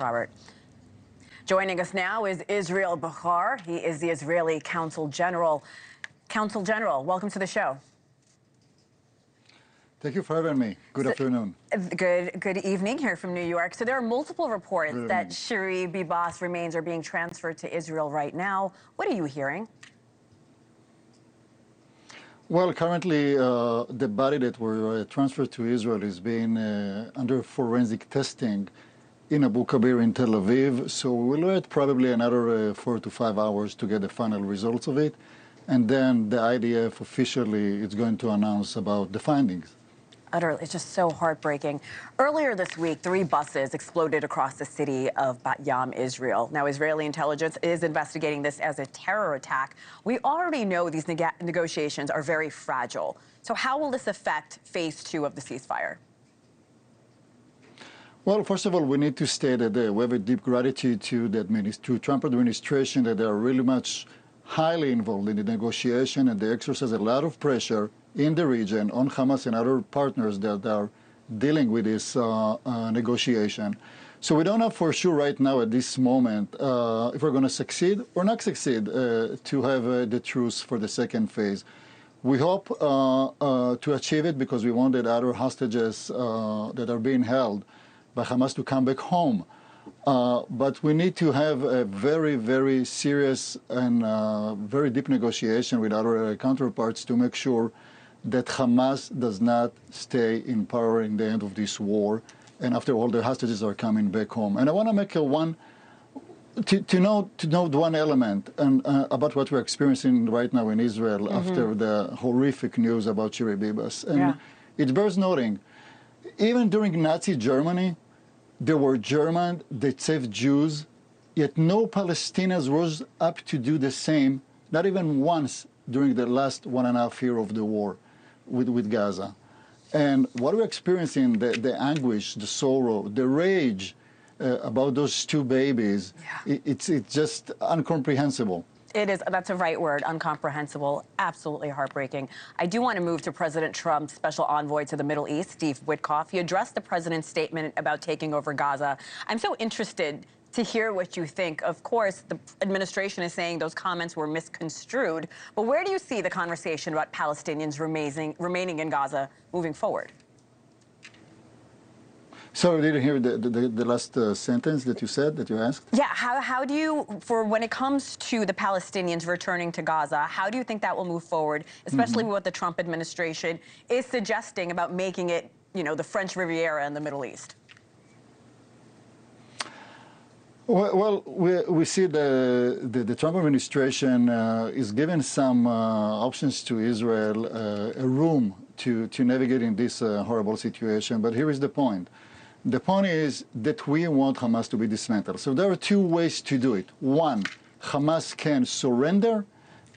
Robert. Joining us now is Israel Bachar. He is the Israeli Consul General. Consul General, welcome to the show. Thank you for having me. Good afternoon. Good evening here from New York. So there are multiple reports that Shani Bibas remains are being transferred to Israel right now. What are you hearing? Well, currently the body that were transferred to Israel is being under forensic testing in Abu Kabir in Tel Aviv. So we'll wait probably another 4 to 5 hours to get the final results of it. And then the IDF officially is going to announce about the findings. Utterly, it's just so heartbreaking. Earlier this week, 3 buses exploded across the city of Bat Yam, Israel. Now, Israeli intelligence is investigating this as a terror attack. We already know these negotiations are very fragile. So how will this affect phase 2 of the ceasefire? Well, first of all, we need to state that we have a deep gratitude to the Trump administration, that they are really much highly involved in the negotiation, and they exercise a lot of pressure in the region on Hamas and other partners that are dealing with this negotiation. So we don't know for sure right now at this moment if we're going to succeed or not succeed to have the truce for the second phase. We hope to achieve it because we wanted other hostages that are being held by Hamas to come back home. But we need to have a very, very serious and very deep negotiation with other counterparts to make sure that Hamas does not stay in power in the end of this war, and after all, the hostages are coming back home. And I want to make to note one element and, about what we're experiencing right now in Israel after the horrific news about Shani Bibas. And it bears noting, even during Nazi Germany, there were Germans that saved Jews, yet no Palestinians rose up to do the same, not even once during the last 1.5 years of the war with Gaza. And what we're experiencing, the anguish, the sorrow, the rage about those 2 babies, it's just incomprehensible. It is. That's a right word, incomprehensible, absolutely heartbreaking. I do want to move to President Trump's special envoy to the Middle East, Steve Witkoff. He addressed the president's statement about taking over Gaza. I'm so interested to hear what you think. Of course, the administration is saying those comments were misconstrued, but where do you see the conversation about Palestinians remaining in Gaza moving forward? Sorry, I didn't hear the last sentence that you said, that you asked. Yeah, how do you, for when it comes to the Palestinians returning to Gaza, how do you think that will move forward, especially with what the Trump administration is suggesting about making it, you know, the French Riviera in the Middle East? Well, we see the Trump administration is giving some options to Israel, a room to navigate in this horrible situation. But here is the point. The point is that we want Hamas to be dismantled. So there are 2 ways to do it. One, Hamas can surrender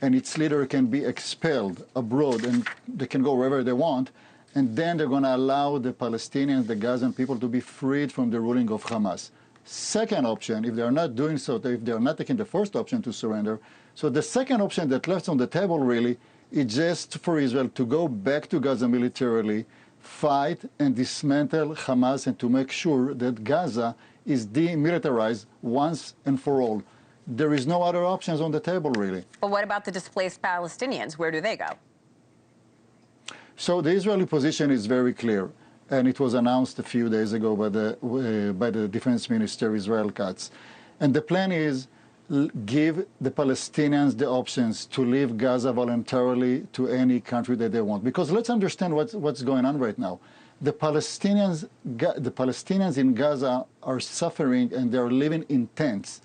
and its leader can be expelled abroad and they can go wherever they want. And then they're going to allow the Palestinians, the Gazan people, to be freed from the ruling of Hamas. Second option, if they are not doing so, if they are not taking the first option to surrender, so the second option that left on the table really is just for Israel to go back to Gaza militarily, fight and dismantle Hamas, and to make sure that Gaza is demilitarized once and for all. There is no other options on the table, really. But what about the displaced Palestinians? Where do they go? So the Israeli position is very clear, and it was announced a few days ago by the Defense Minister, Israel Katz. And the plan is give the Palestinians the options to leave Gaza voluntarily to any country that they want. Because let's understand what's going on right now. The Palestinians in Gaza are suffering and they're living in tents.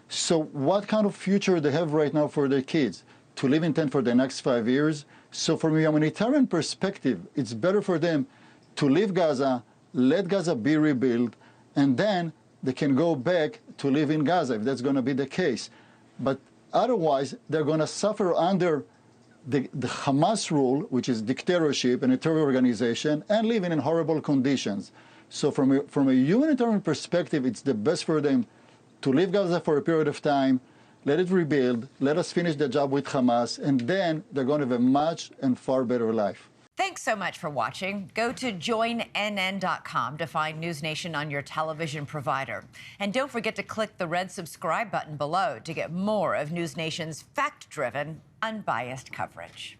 So what kind of future they have right now for their kids? To live in tents for the next 5 years? So from a humanitarian perspective, it's better for them to leave Gaza, let Gaza be rebuilt, and then they can go back to live in Gaza, if that's going to be the case. But otherwise, they're going to suffer under the Hamas rule, which is dictatorship and a terror organization, and living in horrible conditions. So from a humanitarian perspective, it's the best for them to leave Gaza for a period of time, let it rebuild, let us finish the job with Hamas, and then they're going to have a much and far better life. Thanks so much for watching. Go to joinnn.com to find NewsNation on your television provider. And don't forget to click the red subscribe button below to get more of NewsNation's fact-driven, unbiased coverage.